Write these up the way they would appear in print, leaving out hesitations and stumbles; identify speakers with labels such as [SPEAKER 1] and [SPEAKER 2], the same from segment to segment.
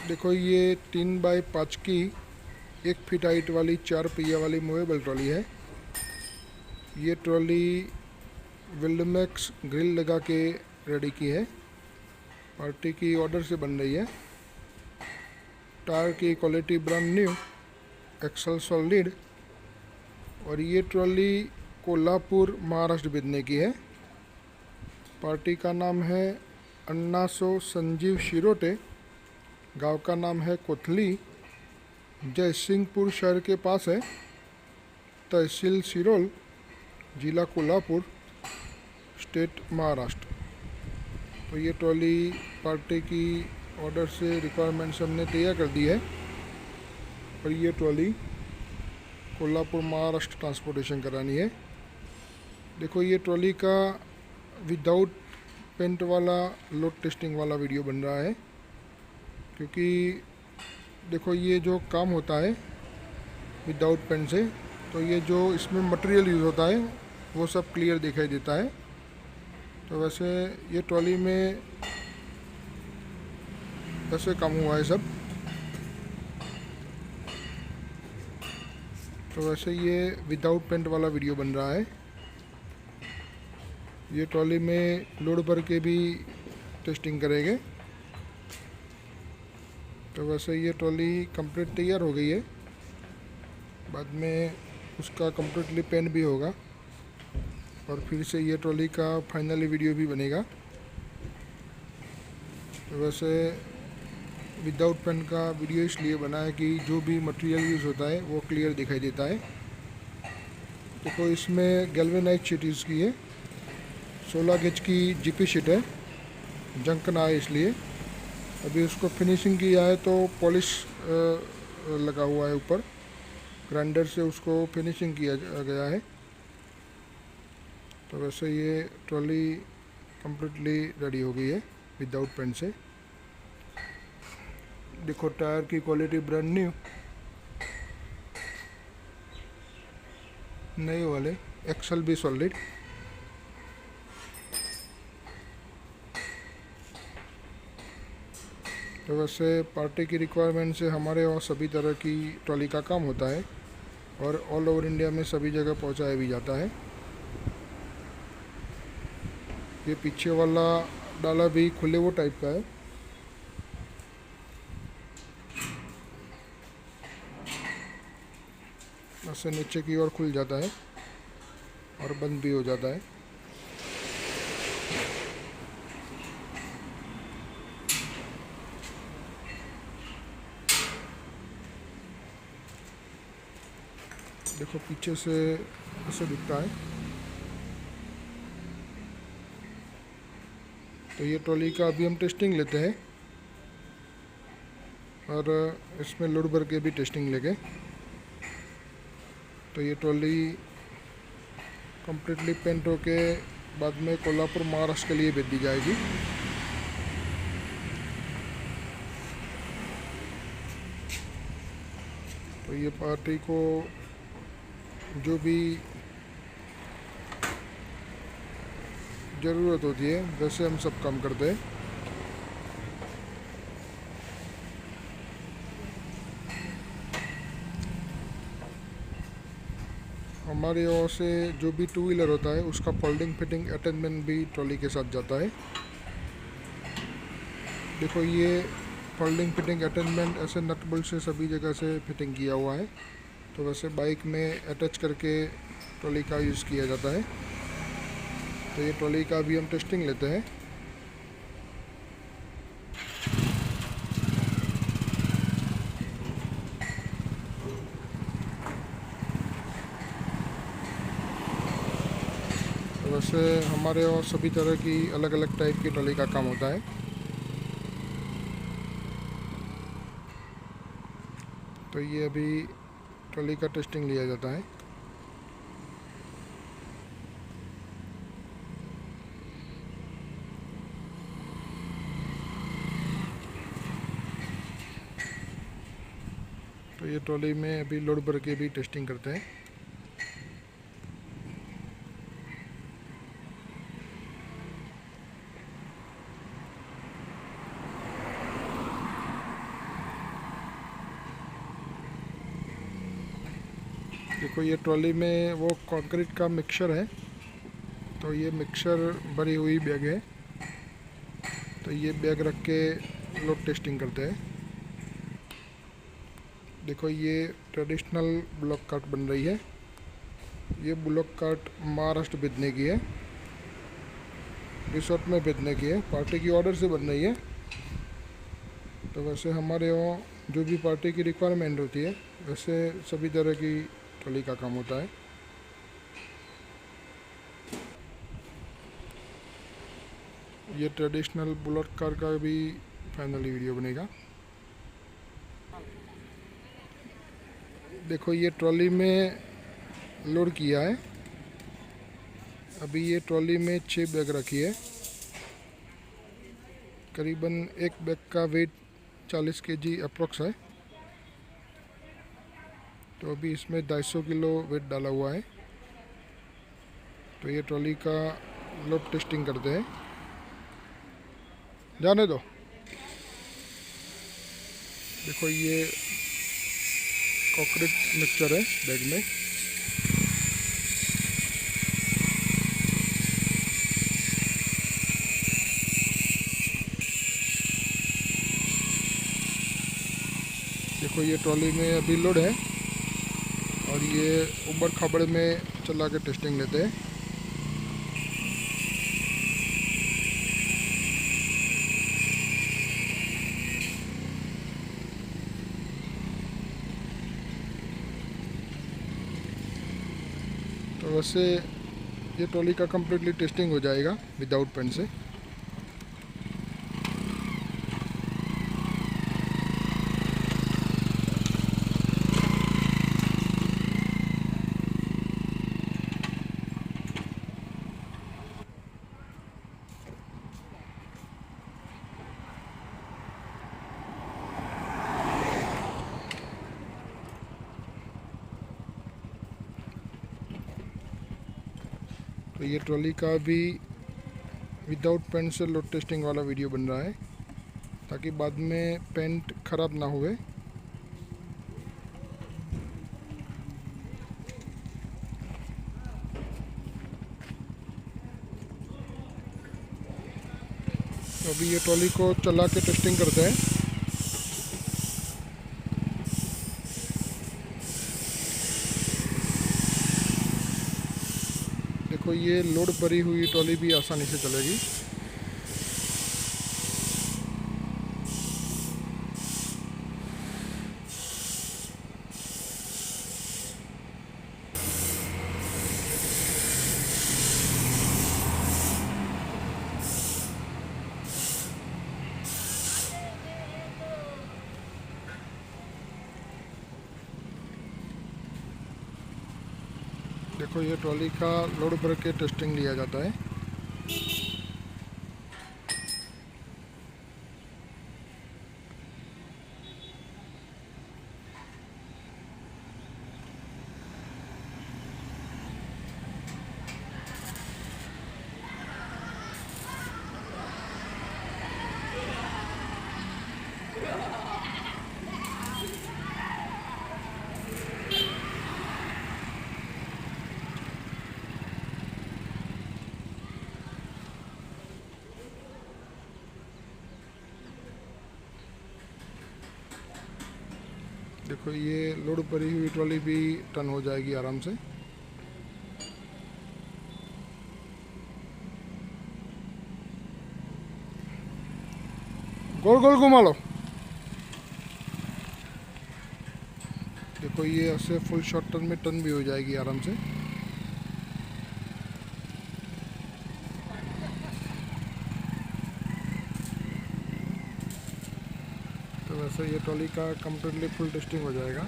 [SPEAKER 1] देखो ये 3x5 की 1 फीट हाइट वाली 4 पहिया वाली मूवेबल ट्रॉली है। ये ट्रॉली विल्डमैक्स ग्रिल लगा के रेडी की है, पार्टी की ऑर्डर से बन रही है। टायर की quality brand new, axle solid. और ये ट्रॉली कोल्हापुर महाराष्ट्र बिजने की है। पार्टी का नाम है अन्नासो संजीव शिरोटे, गांव का नाम है कोथली, जयसिंहपुर शहर के पास है, तहसील सिरोल, जिला कोल्हापुर, स्टेट महाराष्ट्र। तो ये ट्रॉली पार्टी की ऑर्डर से रिक्वायरमेंट्स हमने तैयार कर दी है और ये ट्रॉली कोल्हापुर महाराष्ट्र ट्रांसपोर्टेशन करानी है। देखो ये ट्रॉली का विदाउट पेंट वाला लोड टेस्टिंग वाला वीडियो बन रहा है, क्योंकि देखो ये जो काम होता है विदाउट पेंट से, तो ये जो इसमें मटेरियल यूज़ होता है वो सब क्लियर दिखाई देता है। तो वैसे ये ट्रॉली में ऐसे काम हुआ है सब। तो वैसे ये विदाउट पेंट वाला वीडियो बन रहा है। ये ट्रॉली में लोड भर के भी टेस्टिंग करेंगे। तो वैसे ये ट्रॉली कंप्लीट तैयार हो गई है, बाद में उसका कंप्लीटली पेंट भी होगा और फिर से ये ट्रॉली का फाइनली वीडियो भी बनेगा। तो वैसे विदाउट पेंट का वीडियो इसलिए बना है कि जो भी मटेरियल यूज़ होता है वो क्लियर दिखाई देता है। देखो इसमें गैल्वेनाइज शीट यूज़ की है, 16 गेज की जीपी शीट है, जंक ना है इसलिए। अभी उसको फिनिशिंग किया है तो पॉलिश लगा हुआ है ऊपर, ग्राइंडर से उसको फिनिशिंग किया गया है। तो वैसे ये ट्रॉली कम्प्लीटली रेडी हो गई है विदाउट पेंट से। देखो टायर की क्वालिटी ब्रांड न्यू, नए वाले, एक्सल भी सॉलिड। तो वैसे पार्टी की रिक्वायरमेंट से हमारे यहाँ सभी तरह की ट्रॉली का काम होता है और ऑल ओवर इंडिया में सभी जगह पहुँचाया भी जाता है। ये पीछे वाला डाला भी खुले वो टाइप का है, ऐसे नीचे की ओर खुल जाता है और बंद भी हो जाता है। देखो पीछे से ऐसे दिखता है। तो ये ट्रॉली का अभी हम टेस्टिंग लेते हैं और इसमें लोड भर के भी टेस्टिंग लेंगे। तो ये ट्रॉली कम्प्लीटली पेंट होके बाद में कोल्हापुर महाराष्ट्र के लिए भेज दी जाएगी। तो ये पार्टी को जो भी ज़रूरत होती है वैसे हम सब काम करते हैं। हमारे यहाँ से जो भी टू व्हीलर होता है उसका फोल्डिंग फिटिंग अटैचमेंट भी ट्रॉली के साथ जाता है। देखो ये फोल्डिंग फिटिंग अटैचमेंट ऐसे नट बोल्ट से सभी जगह से फिटिंग किया हुआ है। तो वैसे बाइक में अटैच करके ट्रॉली का यूज़ किया जाता है। तो ये ट्रॉली का भी हम टेस्टिंग लेते हैं। तो वैसे हमारे और सभी तरह की अलग अलग टाइप की ट्रॉली का काम होता है। तो ये अभी ट्रॉली का टेस्टिंग लिया जाता है। तो ये ट्रॉली में अभी लोड भर के भी टेस्टिंग करते हैं। देखो ये ट्रॉली में वो कंक्रीट का मिक्सचर है, तो ये मिक्सचर भरी हुई बैग है। तो ये बैग रख के लोग टेस्टिंग करते हैं। देखो ये ट्रेडिशनल ब्लॉक कार्ट बन रही है। ये ब्लॉक कार्ट महाराष्ट्र भेजने की है, रिसोर्ट में भेजने की है, पार्टी की ऑर्डर से बन रही है। तो वैसे हमारे यहाँ जो भी पार्टी की रिक्वायरमेंट होती है वैसे सभी तरह की ट्रॉली का काम होता है। ये ट्रेडिशनल बुलेट कार का भी फाइनली वीडियो बनेगा। देखो ये ट्रॉली में लोड किया है। अभी ये ट्रॉली में 6 बैग रखी है। करीबन एक बैग का वेट 40 केजी अप्रोक्स है। तो अभी इसमें 250 किलो वेट डाला हुआ है। तो ये ट्रॉली का लोड टेस्टिंग करते हैं। जाने दो। देखो ये कंक्रीट मिक्सचर है बैग में। देखो ये ट्रॉली में अभी लोड है और ये ऊबड़ खाबड़ में चला के टेस्टिंग लेते हैं। तो वैसे ये ट्रॉली का कम्प्लीटली टेस्टिंग हो जाएगा विदाउट पेन से। तो ये ट्रॉली का भी विदाउट पेंट से लोड टेस्टिंग वाला वीडियो बन रहा है ताकि बाद में पेंट ख़राब ना हुए। तो अभी ये ट्रॉली को चला के टेस्टिंग करते हैं। देखो ये लोड भरी हुई ट्रॉली भी आसानी से चलेगी। देखो ये ट्रॉली का लोड भर के टेस्टिंग लिया जाता है। देखो ये लोड भरी हुई ट्रॉली भी टर्न हो जाएगी आराम से। गोल गोल घुमा लो। देखो ये ऐसे फुल शॉर्ट टर्न में टर्न भी हो जाएगी आराम से। तो वैसे ये ट्रॉली का कम्प्लीटली फुल टेस्टिंग हो जाएगा।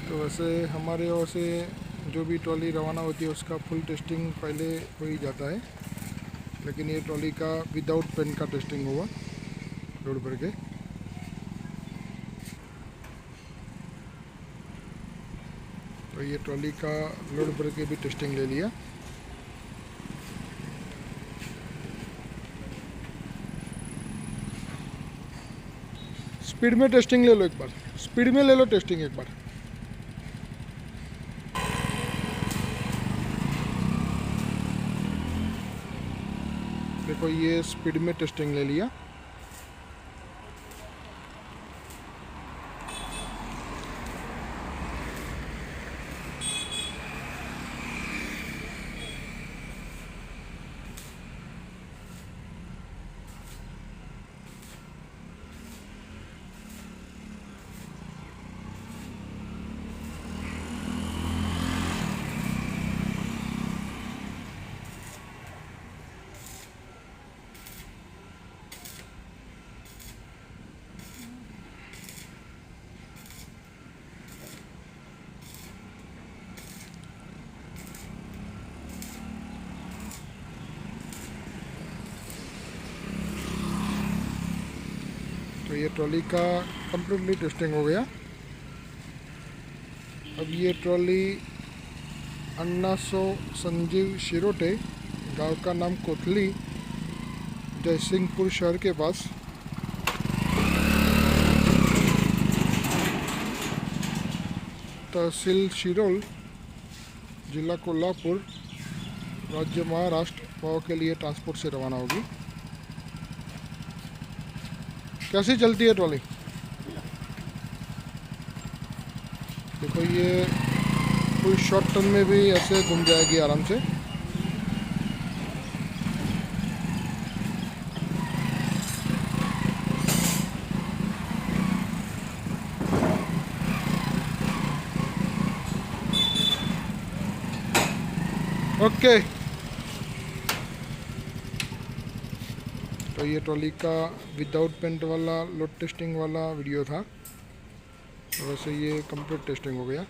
[SPEAKER 1] तो वैसे हमारे ओर से जो भी ट्रॉली रवाना होती है उसका फुल टेस्टिंग पहले हो ही जाता है, लेकिन ये ट्रॉली का विदाउट पेन का टेस्टिंग हुआ लोड भर के। तो ये ट्रॉली का लोड भर के भी टेस्टिंग ले लिया। स्पीड में टेस्टिंग ले लो एक बार, स्पीड में ले लो टेस्टिंग एक बार। देखो ये स्पीड में टेस्टिंग ले लिया। तो ये ट्रॉली का कंप्लीटली टेस्टिंग हो गया। अब ये ट्रॉली अन्नासो संजीव शिरोटे, गांव का नाम कोथली, जयसिंहपुर शहर के पास, तहसील शिरोल, जिला कोल्हापुर, राज्य महाराष्ट्र पाव के लिए ट्रांसपोर्ट से रवाना होगी। कैसी चलती है ट्रॉली? देखो ये कोई शॉर्ट टर्न में भी ऐसे घूम जाएगी आराम से। ओके, तो ये ट्रॉली का विदाउट पेंट वाला लोड टेस्टिंग वाला वीडियो था। वैसे ये कंप्लीट टेस्टिंग हो गया।